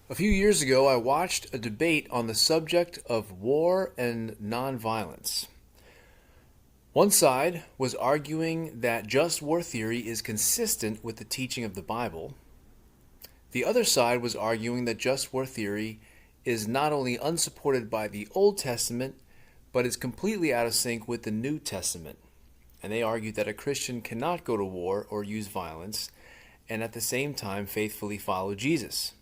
A few years ago, I watched a debate on the subject of war and nonviolence. One side was arguing that just war theory is consistent with the teaching of the Bible. The other side was arguing that just war theory is not only unsupported by the Old Testament, but is completely out of sync with the New Testament. And they argued that a Christian cannot go to war or use violence and at the same time faithfully follow Jesus.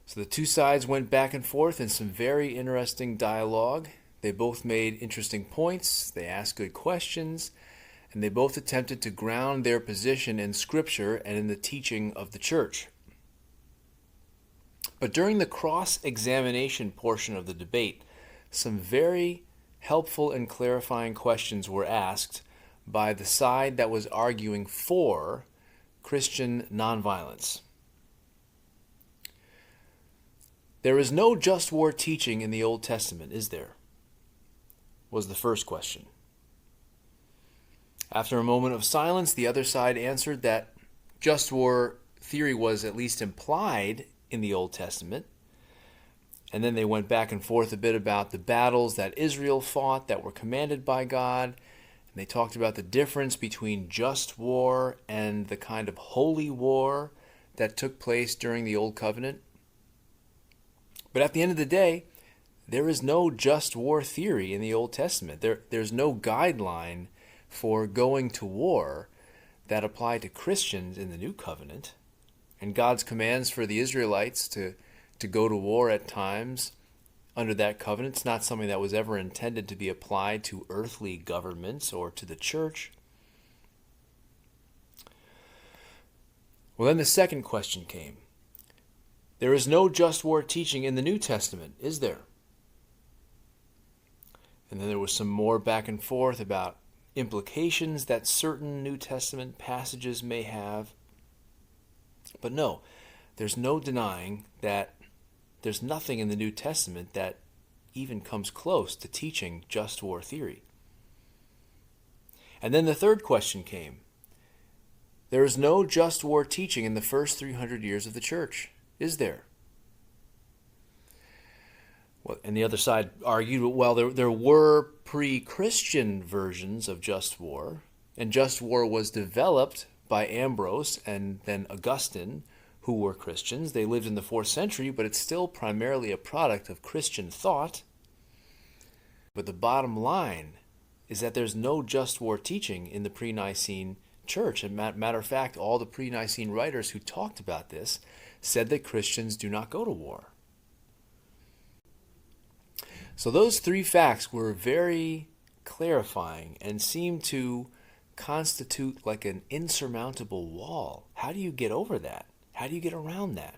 So the two sides went back and forth in some very interesting dialogue. They both made interesting points, they asked good questions, and they both attempted to ground their position in Scripture and in the teaching of the church. But during the cross-examination portion of the debate, some very helpful and clarifying questions were asked by the side that was arguing for Christian nonviolence. There is no just war teaching in the Old Testament, is there? Was the first question. After a moment of silence, the other side answered that just war theory was at least implied in the Old Testament. And then they went back and forth a bit about the battles that Israel fought that were commanded by God. And they talked about the difference between just war and the kind of holy war that took place during the Old Covenant. But at the end of the day, there is no just war theory in the Old Testament. There's no guideline for going to war that apply to Christians in the New Covenant. And God's commands for the Israelites to go to war at times under that covenant, it's not something that was ever intended to be applied to earthly governments or to the church. Well, then the second question came. There is no just war teaching in the New Testament, is there? And then there was some more back and forth about implications that certain New Testament passages may have. But no, there's no denying that there's nothing in the New Testament that even comes close to teaching just war theory. And then the third question came. There is no just war teaching in the first 300 years of the church, is there? Well, and the other side argued, well, there were pre-Christian versions of just war, and just war was developed by Ambrose and then Augustine, who were Christians. They lived in the 4th century, but it's still primarily a product of Christian thought. But the bottom line is that there's no just war teaching in the pre-Nicene church. And matter of fact, all the pre-Nicene writers who talked about this said that Christians do not go to war. So those three facts were very clarifying and seem to constitute like an insurmountable wall. How do you get over that? How do you get around that?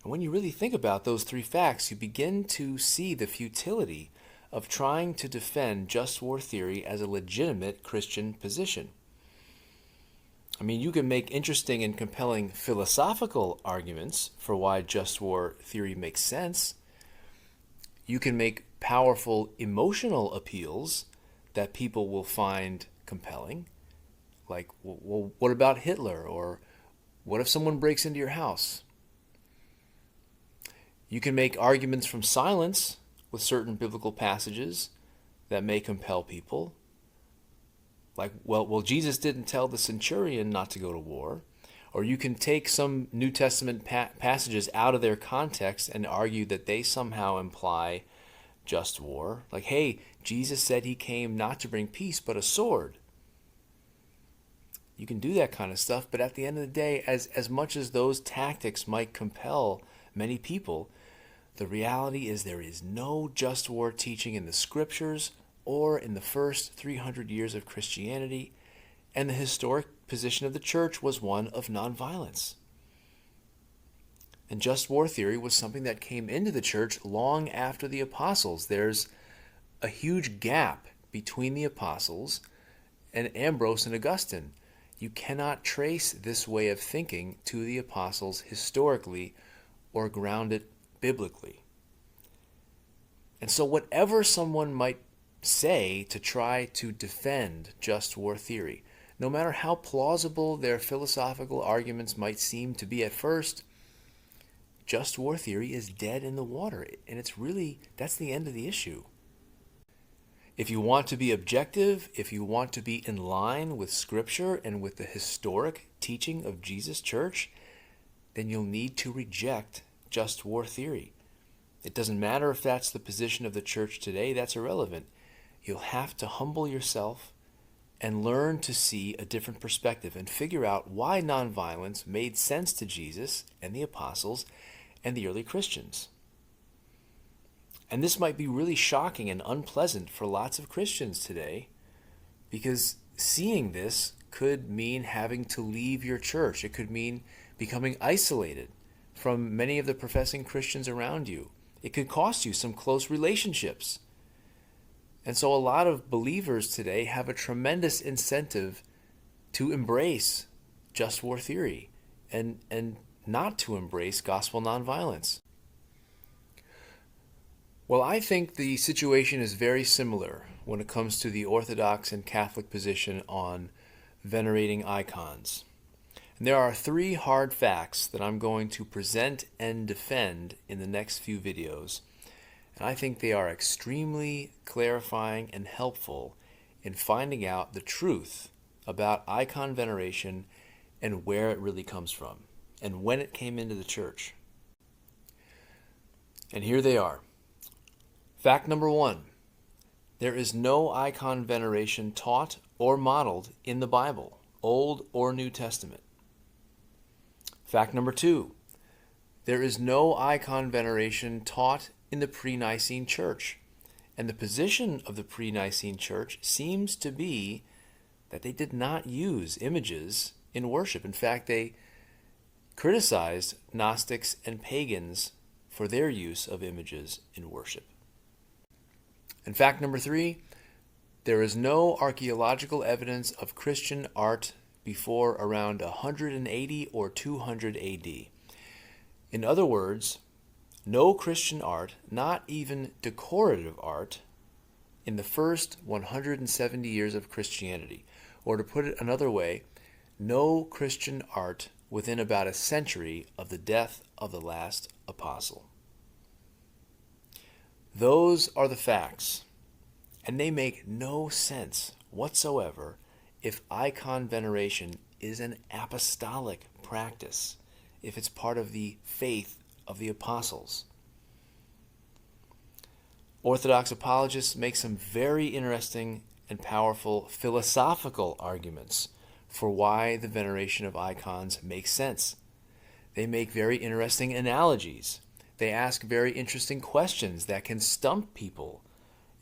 And when you really think about those three facts, you begin to see the futility of trying to defend just war theory as a legitimate Christian position. I mean, you can make interesting and compelling philosophical arguments for why just war theory makes sense. You can make powerful emotional appeals that people will find compelling. Like, well, what about Hitler? Or what if someone breaks into your house? You can make arguments from silence with certain biblical passages that may compel people. Like, well, Jesus didn't tell the centurion not to go to war. Or you can take some New Testament passages out of their context and argue that they somehow imply just war. Like, hey, Jesus said he came not to bring peace, but a sword. You can do that kind of stuff, but at the end of the day, as much as those tactics might compel many people, the reality is there is no just war teaching in the Scriptures or in the first 300 years of Christianity, and the historic position of the church was one of nonviolence. And just war theory was something that came into the church long after the apostles. There's a huge gap between the apostles and Ambrose and Augustine. You cannot trace this way of thinking to the apostles historically or ground it biblically. And so whatever someone might say to try to defend just war theory, no matter how plausible their philosophical arguments might seem to be at first, just war theory is dead in the water. And that's the end of the issue. If you want to be objective, if you want to be in line with Scripture and with the historic teaching of Jesus' church, then you'll need to reject just war theory. It doesn't matter if that's the position of the church today, that's irrelevant. You'll have to humble yourself and learn to see a different perspective and figure out why nonviolence made sense to Jesus and the apostles and the early Christians. And this might be really shocking and unpleasant for lots of Christians today, because seeing this could mean having to leave your church. It could mean becoming isolated from many of the professing Christians around you. It could cost you some close relationships. And so a lot of believers today have a tremendous incentive to embrace just war theory and not to embrace gospel nonviolence. Well, I think the situation is very similar when it comes to the Orthodox and Catholic position on venerating icons. And there are 3 hard facts that I'm going to present and defend in the next few videos. And I think they are extremely clarifying and helpful in finding out the truth about icon veneration and where it really comes from and when it came into the church. And here they are. Fact number 1, there is no icon veneration taught or modeled in the Bible, Old or New Testament. Fact number 2, there is no icon veneration taught in the pre-Nicene church. And the position of the pre-Nicene church seems to be that they did not use images in worship. In fact, they criticized Gnostics and pagans for their use of images in worship. And fact number 3, there is no archaeological evidence of Christian art before around 180 or 200 AD. In other words, no Christian art, not even decorative art, in the first 170 years of Christianity. Or to put it another way, no Christian art within about a century of the death of the last apostle. Those are the facts, and they make no sense whatsoever if icon veneration is an apostolic practice, if it's part of the faith of the apostles. Orthodox apologists make some very interesting and powerful philosophical arguments for why the veneration of icons makes sense. They make very interesting analogies. They ask very interesting questions that can stump people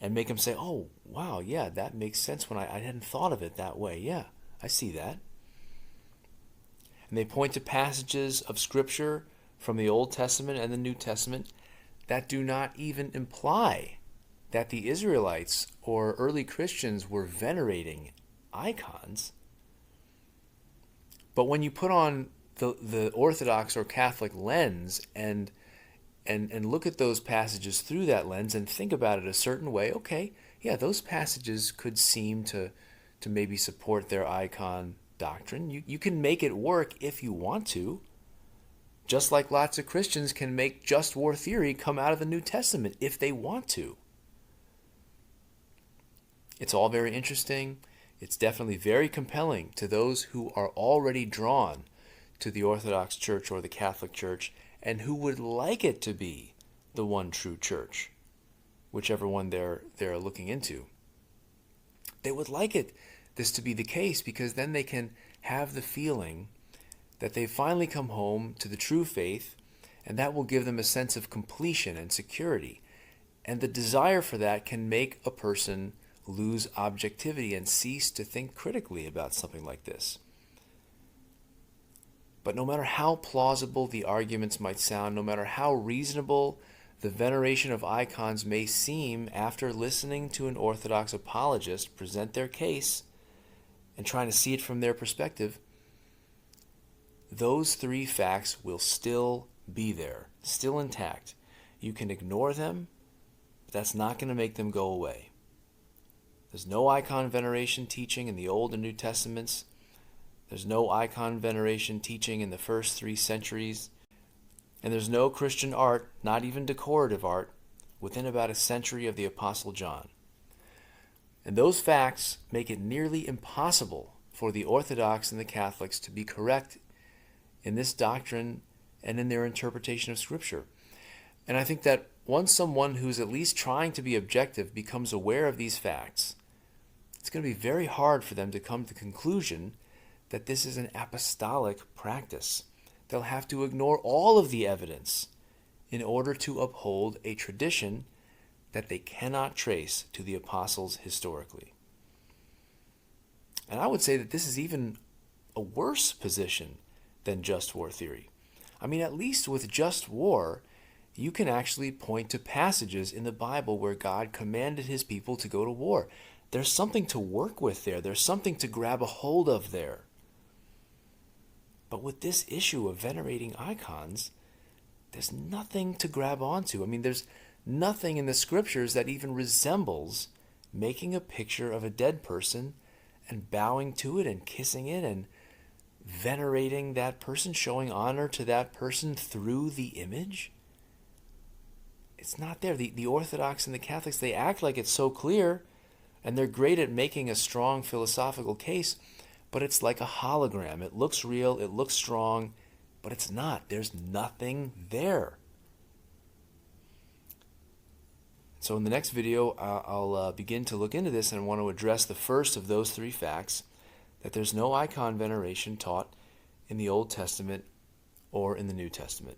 and make them say, oh, wow, yeah, that makes sense when I hadn't thought of it that way. Yeah, I see that. And they point to passages of Scripture from the Old Testament and the New Testament that do not even imply that the Israelites or early Christians were venerating icons. But when you put on the Orthodox or Catholic lens and look at those passages through that lens and think about it a certain way, okay, yeah, those passages could seem to maybe support their icon doctrine. You can make it work if you want to, just like lots of Christians can make just war theory come out of the New Testament if they want to. It's all very interesting. It's definitely very compelling to those who are already drawn to the Orthodox Church or the Catholic Church and who would like it to be the one true church, whichever one they're looking into. They would like this to be the case, because then they can have the feeling that they've finally come home to the true faith, and that will give them a sense of completion and security. And the desire for that can make a person lose objectivity and cease to think critically about something like this. But no matter how plausible the arguments might sound, no matter how reasonable the veneration of icons may seem after listening to an Orthodox apologist present their case and trying to see it from their perspective, those 3 facts will still be there, still intact. You can ignore them, but that's not going to make them go away. There's no icon veneration teaching in the Old and New Testaments. There's no icon veneration teaching in the first 3 centuries. And there's no Christian art, not even decorative art, within about a century of the Apostle John. And those facts make it nearly impossible for the Orthodox and the Catholics to be correct in this doctrine and in their interpretation of Scripture. And I think that once someone who's at least trying to be objective becomes aware of these facts, it's going to be very hard for them to come to the conclusion that this is an apostolic practice. They'll have to ignore all of the evidence in order to uphold a tradition that they cannot trace to the apostles historically. And I would say that this is even a worse position than just war theory. I mean, at least with just war, you can actually point to passages in the Bible where God commanded his people to go to war. There's something to work with there. There's something to grab a hold of there. But with this issue of venerating icons, there's nothing to grab onto. I mean, there's nothing in the Scriptures that even resembles making a picture of a dead person and bowing to it and kissing it and venerating that person, showing honor to that person through the image. It's not there. The Orthodox and the Catholics, they act like it's so clear, and they're great at making a strong philosophical case, but it's like a hologram. It looks real, it looks strong, but it's not. There's nothing there. So in the next video, I'll begin to look into this and want to address the first of those three facts, that there's no icon veneration taught in the Old Testament or in the New Testament.